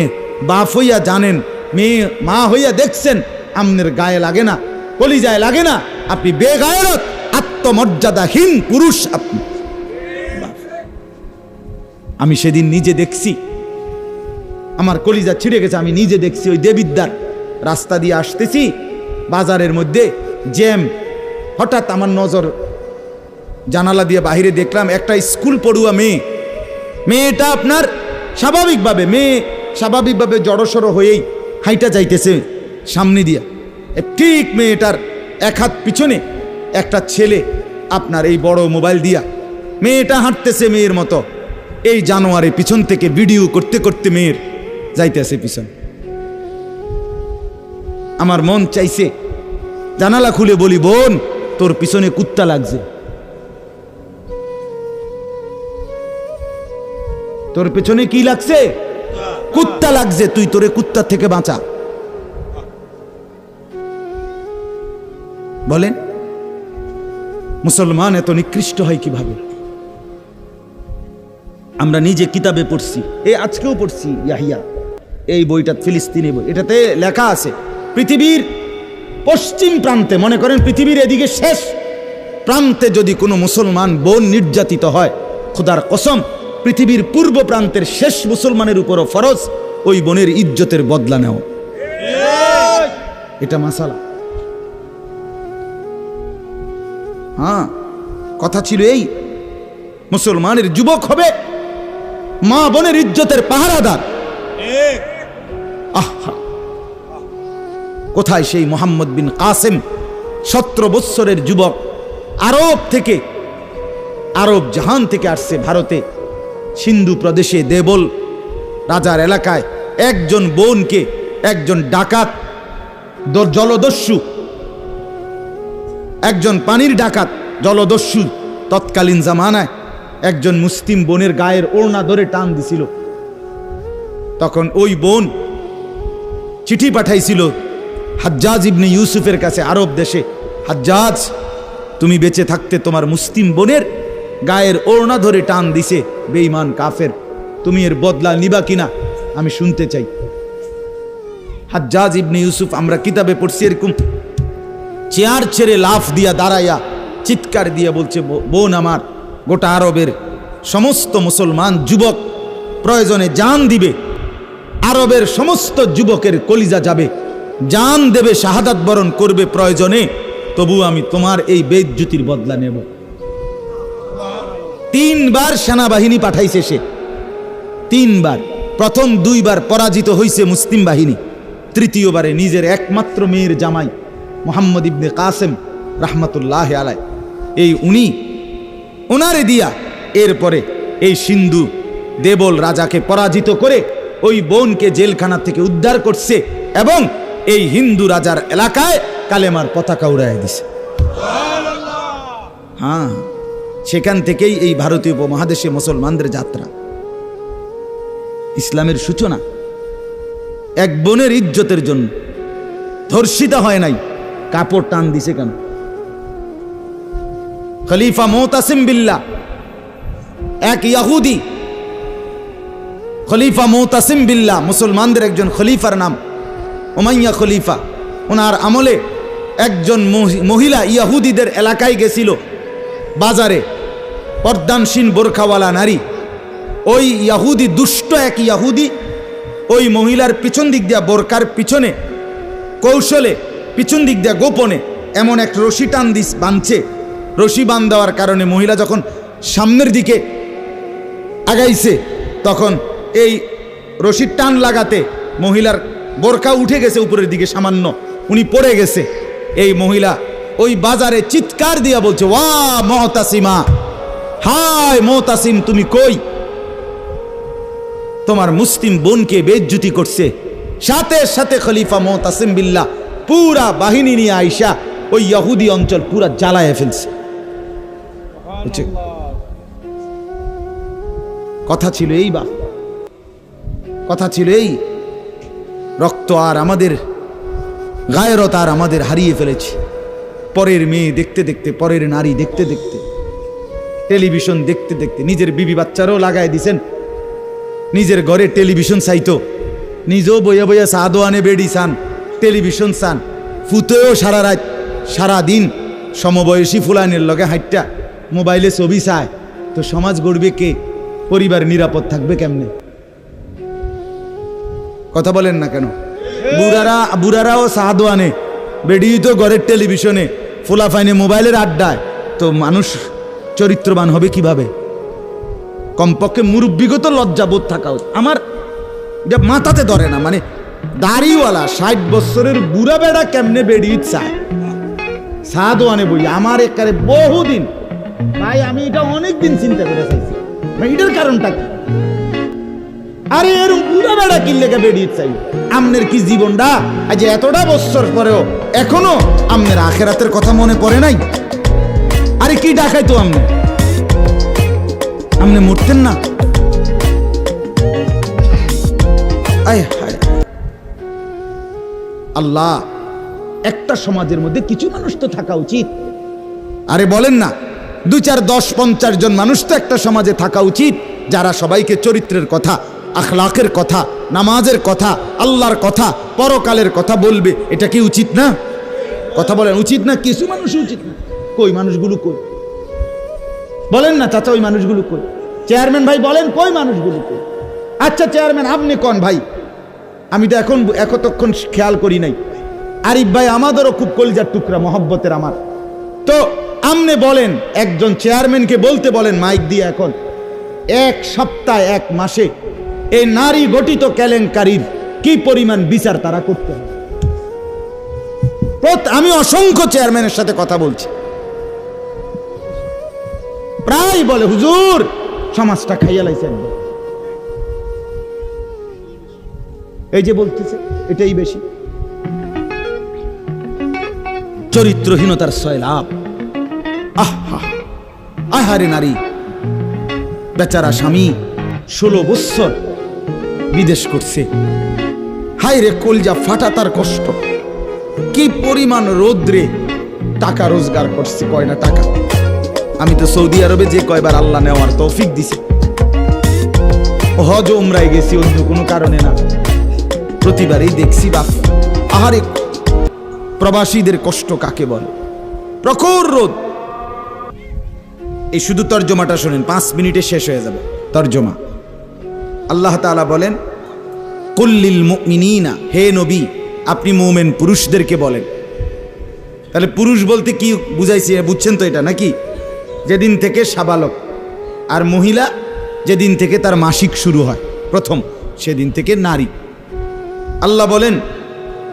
বাপ হইয়া জানেন, মেয়ে মা হইয়া দেখছেন, আমনের গায়ে লাগে না, কলিজায় লাগে না। আপনি বেগায়রত, আত্মমর্যাদাহীন পুরুষ আপনি। আমি সেদিন নিজে দেখছি, আমার কলিজা ছিঁড়ে গেছে। আমি নিজে দেখছি, ওই দেবিদ্যার রাস্তা দিয়ে আসতেছি, বাজারের মধ্যে জ্যাম। হঠাৎ আমার নজর জানালা দিয়ে বাহিরে দেখলাম একটা স্কুল পড়ুয়া মেয়ে। মেয়েটা আপনার স্বাভাবিকভাবে জড়সড় হয়েই হাইটা যাইতেছে সামনে দিয়া। ঠিক মেয়েটার এক হাত পিছনে একটা ছেলে আপনার এই বড় মোবাইল দিয়া, মেয়েটা হাঁটতেছে মেয়ের মতো। এই জানোয়ারে পিছন থেকে ভিডিও করতে করতে মেয়ের যাইতেছে পিছন। আমার মন চাইছে জানালা খুলে বলি, বোন তোর পিছনে কুত্তা লাগছে, তোর পেছনে কি লাগছে? কুত্তা লাগছে, তুই তোরে কুত্তা থেকে বাঁচা। বলেন মুসলমান এত নিকৃষ্ট হয় কিভাবে? আমরা নিজে কিতাবে পড়ছি, আজকেও পড়ছি ইয়াহিয়া, এই বইটা ফিলিস্তিনি বই। এটাতে লেখা আছে পৃথিবীর পশ্চিম প্রান্তে, মনে করেন পৃথিবীর এদিকে শেষ প্রান্তে যদি কোনো মুসলমান বোন নির্যাতিত হয়, খোদার কসম পৃথিবীর পূর্ব প্রান্তের শেষ মুসলমানের উপরও ফরজ ওই বোনের ইজ্জতের বদলা নেও। এটা মাসালা। হ্যাঁ, কথা ছিল এই, মুসলমানের যুবক হবে মা বোনের ইজ্জতের পাহারাদার। আহা, কোথায় সেই মোহাম্মদ বিন কাসেম, 17 বৎসরের যুবক, আরব থেকে, আরব জাহান থেকে আসছে ভারতে, সিন্ধু প্রদেশে দেবল রাজার এলাকায় একজন বোনকে একজন ডাকাত, জলদস্যু, একজন পানির ডাকাত জলদস্যু তৎকালীন জামানায় একজন মুসলিম বোনের গায়ের ওড়না ধরে টান দিছিল। তখন ওই বোন চিঠি পাঠাইছিল হাজ্জাজ ইবনে ইউসুফের কাছে আরব দেশে, হাজ্জাজ তুমি বেঁচে থাকতে তোমার মুসলিম বোনের গায়ের ওড়না ধরে টান দিছে বেঈমান কাফের, তুমি এর বদলা নিবা কিনা আমি শুনতে চাই। হাজ্জাজ ইবনে ইউসুফ, আমরা কিতাবে পড়ছি, এরকম চেয়ার ছেড়ে লাফ দিয়া দাঁড়াইয়া চিৎকার দিয়ে বলছে, বোন আমার, গোটা আরবের সমস্ত মুসলমান যুবক প্রয়োজনে জান দিবে, আরবের সমস্ত যুবকের কলিজা যাবে, জান দেবে, শাহাদাত বরণ করবে প্রয়োজনে, তবু আমি তোমার এই বেইজ্জতির বদলা নেব। 3 বার সেনাবাহিনী পাঠাইছে সে, 3 বার। প্রথম 2 বার পরাজিত হইছে মুসলিম বাহিনী, তৃতীয়বারে নিজের একমাত্র মেয়ের জামাই মোহাম্মদ ইবনে কাসেম রাহমাতুল্লাহ আলাই, এই উনি ওনারে দিয়া এরপরে এই সিন্ধু দেবল রাজাকে পরাজিত করে ওই বোনকে জেলখানা থেকে উদ্ধার করছে এবং এই হিন্দু রাজার এলাকায় কালেমার পতাকা উড়াইয়া দিছে। হ্যাঁ, সেখান থেকেই এই ভারতীয় উপমহাদেশে মুসলমানদের যাত্রা, ইসলামের সূচনা। এক বোনের ইজ্জতের জন্য ধর্ষিতা হয় নাই, কাপড় টান দিছে কেন? খলিফা মুতাসিম বিল্লাহ, এক ইহুদি খলিফা মুতাসিম বিল্লাহ, মুসলমানদের একজন খলিফার নাম উমাইয়া খলিফা, ওনার আমলে একজন মহিলা ইহুদিদের এলাকায় গেছিল, বাজারে পর্দানসীন বোরখাওয়ালা নারী, ওই ইহুদি, দুষ্ট এক ইহুদি ওই মহিলার পিছন দিক দিয়া, বোরকার পিছনে কৌশলে পিছন দিক দিয়া গোপনে এমন এক রশি টান দিস বাঁধছে। রশি বান দেওয়ার কারণে মহিলা যখন সামনের দিকে আগাইছে, তখন এই রশির টান লাগাতে মহিলার বোরকা উঠে গেছে উপরের দিকে সামান্য, উনি পড়ে গেছে। এই মহিলা ওই বাজারে চিৎকার দিয়া বলছে, ওয়া মুতাসিমা, হায় মুতাসিম তুমি কই? তোমার মুসলিম বোনকে বেইজ্জতি করছে। সাথে সাথে খলিফা মুতাসিম বিল্লাহ পুরা বাহিনী নিয়ে আইসা ওই ইহুদি অঞ্চল পুরা জ্বালায় ফেলছে। কথা ছিল এই, বা কথা ছিল এই, রক্ত আর আমাদের গায়রত আর আমাদের হারিয়ে ফেলেছি। পরের মেয়ে দেখতে দেখতে, পরের নারী দেখতে দেখতে, টেলিভিশন দেখতে দেখতে, নিজের বিবি বাচ্চারও লাগাই দিছেন, নিজের ঘরে টেলিভিশন চাইতো, নিজেও বইয়া বইয়া চা দোয়ানে বেড়ি চান, টেলিভিশন চান, ফুতেও সারা রাত সারা দিন সমবয়সী ফুলানের লগে হাইটটা মোবাইলে ছবি চায়, তো সমাজ গড়বে কে? পরিবার নিরাপদ থাকবে কেমনে? কথা বলেন না কেন? বুড়ারাও চা দোয়ানে, বেড়ি তো ঘরের টেলিভিশনে, ফুলাফাইনে মোবাইলের আড্ডায়, তো মানুষ চরিত্রবান হবে কিভাবে? কমপক্ষে মুরব্বিগত লজ্জাবোধ থাকা উচিত। আমার যে মাথাতে ধরে না, মানে দাড়িওয়ালা 60 বছরের বুড়া বেড়া কেমনে বেড়ি চায় চা দোয়ানে বই? আমার একারে বহুদিন ভাই, আমি এটা অনেকদিন চিন্তা করে চাইছি, এটার কারণটা কি? আরে এরকম বুড়া বেড়া কিনলে বেড়িয়ে চাই? আমনের কি জীবনটা আজ এতটা বছর পরেও এখনো আমনের আখেরাতের কথা মনে পড়ে নাই? আরে কি ডাকাইতো আমনে মরতেন না? আল্লাহ, একটা সমাজের মধ্যে কিছু মানুষ তো থাকা উচিত। আরে বলেন না, 2, 4, 10, 50 জন মানুষ তো একটা সমাজে থাকা উচিত, যারা সবাইকে চরিত্রের কথা, আখলাকের কথা, নামাজের কথা, আল্লাহর কথা, পরকালের কথা বলবে। এটা কি উচিত না? কথা বলেন, উচিত না? কিছু মানুষ উচিত না। কই মানুষগুলো কই? বলেন না চাচা, ওই মানুষগুলো কই? চেয়ারম্যান ভাই বলেন, কই মানুষগুলো কই? আচ্ছা চেয়ারম্যান আপনি কোন ভাই, আমি তো এতক্ষণ খেয়াল করি নাই। আরিফ ভাই আমাদেরও খুব কলিজার টুকরা, মহব্বতের আমার। তো আপনি বলেন, একজন চেয়ারম্যানকে বলতে বলেন মাইক দিয়ে, এখন এক সপ্তাহ এক মাসে এই নারী গঠিত কেলেঙ্কারির কি পরিমাণ বিচার তারা করতে হবে? আমি অসংখ্য চেয়ারম্যানের সাথে কথা বলছি, প্রায় বলে হুজুর সমাজটা খাইয়া লাইছে একদম। এই যে বলতেছে এটাই বেশি। চরিত্রহীনতার সয়লাভ। আহা আহারে নারী, বেচারা স্বামী 16 বছর বিদেশ করছে, হায় রে কলজা ফাটা তার কষ্ট। কি পরিমাণ রোদ্রে টাকা রোজগার করছে, কয়না টাকা। আমি তো সৌদি আরবে যে কয়বার আল্লাহ নেওয়ার তৌফিক দিছে, হজ উমরায় গেছি অন্য কোনো কারণে না, প্রতিবারই দেখছি বাপ আহারে প্রবাসীদের কষ্ট কাকে বলে। প্রখর রোদ। এই শুধু তর্জমাটা শুনেন, 5 মিনিটে শেষ হয়ে যাবে তর্জমা। আল্লাহ তাআলা বলেন কুল্লিল মুমিনিনা, হে নবী আপনি মুমিন পুরুষদেরকে বলেন। তাহলে পুরুষ বলতে কি বুঝাইছি বুঝছেন তো এটা নাকি? যেদিন থেকে সাবালক, আর মহিলা যেদিন থেকে তার মাসিক শুরু হয় প্রথম, সেদিন থেকে নারী। আল্লাহ বলেন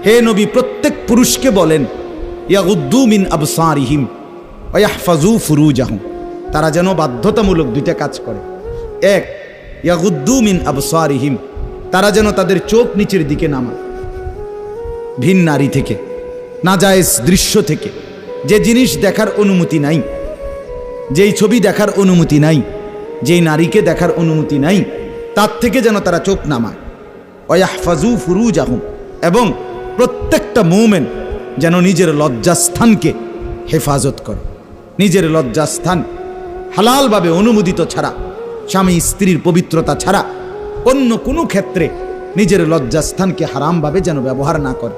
হে নবী প্রত্যেক পুরুষকে বলেন ইয়াগুদ্দু মিন আবসারিহিম ওয়া ইয়াহফাজু ফুরুজাহুম, তারা যেন বাধ্যতামূলক 2টা কাজ করে। এক, ইয়াগুদ্দু মিন আবসারিহিম, তারা যেন তাদের চোখ নিচের দিকে নামায় ভিন নারী থেকে, নাজায়েজ দৃশ্য থেকে, যে জিনিস দেখার অনুমতি নাই, যেই ছবি দেখার অনুমতি নাই, যেই নারীকে দেখার অনুমতি নাই, তার থেকে যেন তারা চোখ নামায়। ওয়া ইয়াহফাজু ফুরুজাহুম, এবং প্রত্যেকটা মুমিন যেন নিজের লজ্জাস্থানকে হেফাজত করে। নিজের লজ্জাস্থান হালালভাবে অনুমোদিত ছাড়া, স্বামী স্ত্রীর পবিত্রতা ছাড়া অন্য কোনো ক্ষেত্রে নিজের লজ্জাস্থানকে হারামভাবে যেন ব্যবহার না করে,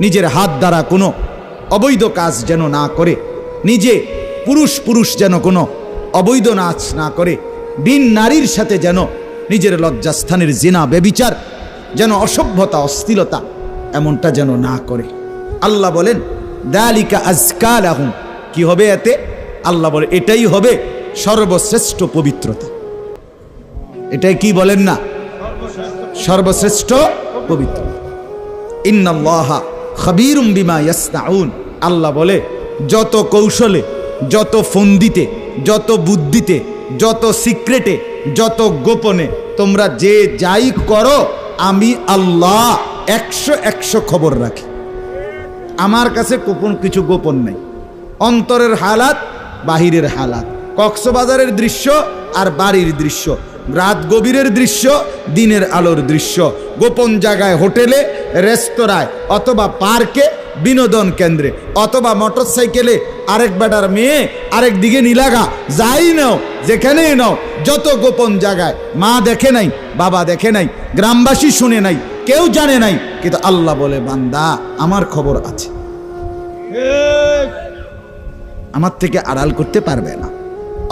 নিজের হাত দ্বারা কোনো অবৈধ কাজ যেন না করে, নিজে পুরুষ যেন কোনো অবৈধ নাচ না করে, বিন নারীর সাথে যেন নিজের লজ্জাস্থানের জিনা বেবিচার, যেন অসভ্যতা অশ্লীলতা এমনটা যেন না করে। আল্লাহ বলেন যালিকা আযকা লাহুম, কি হবে এতে? আল্লাহ বলে এটাই হবে সর্বশ্রেষ্ঠ পবিত্রতা। এটাই কি বলেন না? সর্বশ্রেষ্ঠ পবিত্রতা। ইন্নাল্লাহা খাবীরুম বিমা ইয়াসনাউন, আল্লাহ বলে যত কৌশলে, যত ফন্দিতে, যত বুদ্ধিতে, যত সিক্রেটে, যত গোপনে তোমরা যে যাই করো, আমি আল্লাহ 100 খবর রাখি। আমার কাছে কিছু গোপন নেই। অন্তরের হালাত, বাহিরের হালাত, কক্সবাজারের দৃশ্য আর বাড়ির দৃশ্য, রাত গভীরের দৃশ্য, দিনের আলোর দৃশ্য, গোপন জায়গায়, হোটেলে, রেস্তোরাঁয়, অথবা পার্কে, বিনোদন কেন্দ্রে, অথবা মোটরসাইকেলে আরেক বেটার মেয়ে আরেক দিকে নিলাগা, যাই নাও, যেখানেই নাও, যত গোপন জায়গায়, মা দেখে নাই, বাবা দেখে নাই, গ্রামবাসী শুনে নাই, কেউ জানে নাই, কিন্তু আল্লাহ বলে বান্দা আমার খবর আছে, আমার থেকে আড়াল করতে পারবে না।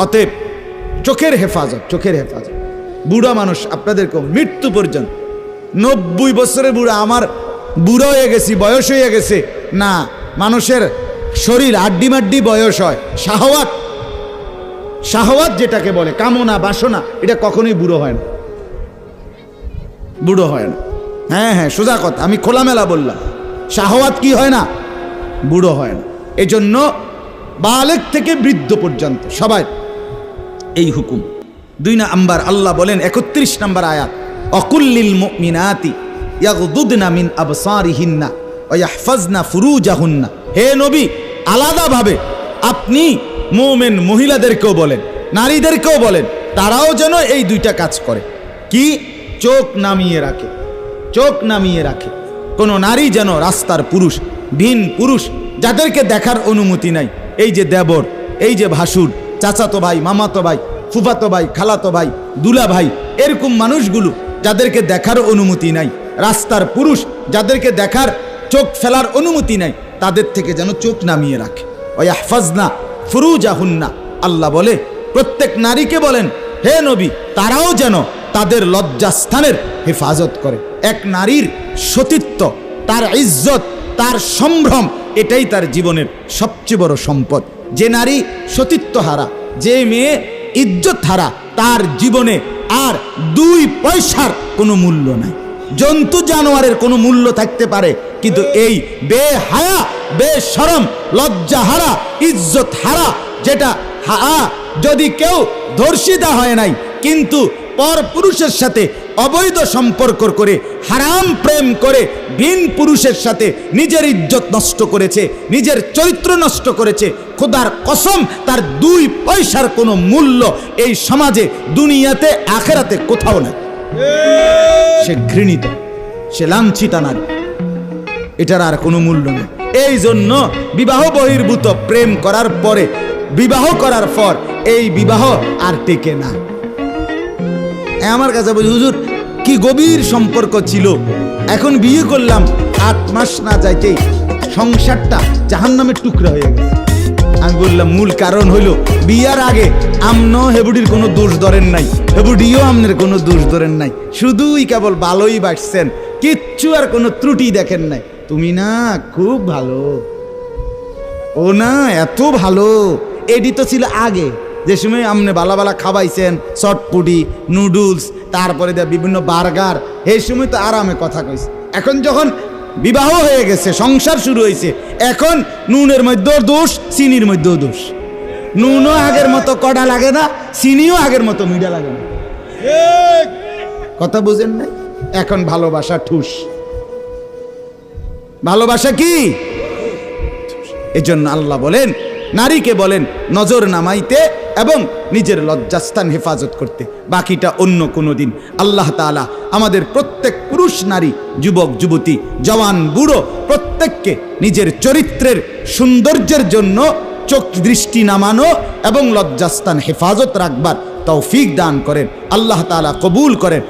অতএব চোখের হেফাজত, চোখের হেফাজত। বুড়া মানুষ আপনাদেরকে মৃত্যু পর্যন্ত, 90 বছরের বুড়া, আমার বুড়ো হয়ে গেছি, বয়স হয়ে গেছে না, মানুষের শরীর আড্ডি মাড্ডি বয়স হয়। শাহওয়াত, শাহওয়াত যেটাকে বলে, কামনা বাসনা, এটা কখনোই বুড়ো হয় না, বুড়ো হয় না। হ্যাঁ সোজা কথা, আমি খোলামেলা বললাম, শাহওয়াত কি হয় না? বুড়ো হয় না। এজন্য বালেগ থেকে বৃদ্ধ পর্যন্ত সবাই এই হুকুম। 2 নাম্বার আল্লাহ বলেন 31 নম্বর আয়াত, অকুল্লিল মুমিনাতি ইয়াগদুদনা মিন আবসারিহিন্না ওয়া ইয়াহফাজনা ফুরুজাহুন্না, হে নবী আলাদাভাবে আপনি মুমিন মহিলাদেরকেও বলেন, নারীদেরকেও বলেন, তারাও যেন এই 2টা কাজ করে। কি? চোখ নামিয়ে রাখে, চোখ নামিয়ে রাখে। কোনো নারী যেন রাস্তার পুরুষ, ভিন পুরুষ, যাদেরকে দেখার অনুমতি নাই, এই যে দেবর, এই যে ভাসুর, চাচাতো ভাই, মামাতো ভাই, ফুফাতো ভাই, খালাতো ভাই, দুলা ভাই, এরকম মানুষগুলো যাদেরকে দেখার অনুমতি নাই, রাস্তার পুরুষ যাদেরকে দেখার, চোখ ফেলার অনুমতি নাই, তাদের থেকে যেন চোখ নামিয়ে রাখে। ওয়া ইয়াহফাজনা ফুরুজাহুন্না, আল্লাহ বলে প্রত্যেক নারীকে বলেন হে নবী তারাও যেন তাদের লজ্জাস্থানের হেফাজত করে। এক নারীর সতীত্ব, তার ইজ্জত, তার সম্ভ্রম, এটাই তার জীবনের সবচেয়ে বড় সম্পদ। যে নারী সতীত্ব হারা, যে মেয়ে ইজ্জত হারা, তার জীবনে আর 2 পয়সার কোনো মূল্য নাই। জন্তু জানোয়ারের কোনো মূল্য থাকতে পারে, কিন্তু এই বেহায়া, বেশরম, লজ্জা হারা, ইজ্জত হারা, যেটা যদি কেউ ধর্ষিতা হয় নাই কিন্তু পর পুরুষের সাথে অবৈধ সম্পর্ক করে, হারাম প্রেম করে, ভিন পুরুষের সাথে নিজের ইজ্জত নষ্ট করেছে, নিজের চরিত্র নষ্ট করেছে, খোদার কসম তার 2 পয়সার কোনো মূল্য এই সমাজে, দুনিয়াতে, আখেরাতে কোথাও নাই। সে ঘৃণিত, সে লাঞ্ছিতা নারী, এটার আর কোনো মূল্য নেই। এই জন্য বিবাহ বহির্ভূত প্রেম করার পরে, বিবাহ করার পর এই বিবাহ আর টেকে না। আমার কাছে বলি হুজুর কি গভীর সম্পর্ক ছিল, এখন বিয়ে করলাম 8 মাস না যাইতেই সংসারটা জাহান্নামের টুকরা হয়ে গেছে। আমি বললাম মূল কারণ হইল বিয়ার আগে আমনো হেবুডির কোনো দোষ ধরেন নাই, হেবুডিও আমনের কোনো দোষ ধরেন নাই, শুধুই কেবল ভালোই বাসছেন, কিচ্ছু আর কোনো ত্রুটি দেখেন নাই। তুমি না খুব ভালো, ও না এত ভালো, এডি তো ছিল আগে, যে সময় আমনে বালা বালা খাওয়াইছেন, চটপুটি, নুডলস, তারপরে বিভিন্ন বার্গার, এই সময় তো আরামে কথা কইছে। এখন যখন বিবাহ হয়ে গেছে, সংসার শুরু হয়েছে, এখন নুনের মধ্যেও দোষ, চিনির মধ্যেও দোষ। নুনও আগের মতো কড়া লাগে না, চিনিও আগের মতো মিঠা লাগে না। কথা বুঝেন নাই? এখন ভালোবাসা ঠুস। ভালোবাসা কি? এজন্য আল্লাহ বলেন, নারীকে বলেন নজর নামাইতে এবং নিজের লজ্জাস্থান হেফাজত করতে, বাকিটা অন্য কোনো দিন। আল্লাহ তাআলা আমাদের প্রত্যেক পুরুষ নারী, যুবক যুবতী, জওয়ান বুড়ো প্রত্যেককে নিজের চরিত্রের সৌন্দর্যের জন্য চোখ দৃষ্টি নামানো এবং লজ্জাস্থান হেফাজত রাখবার তৌফিক দান করেন। আল্লাহ তাআলা কবুল করেন।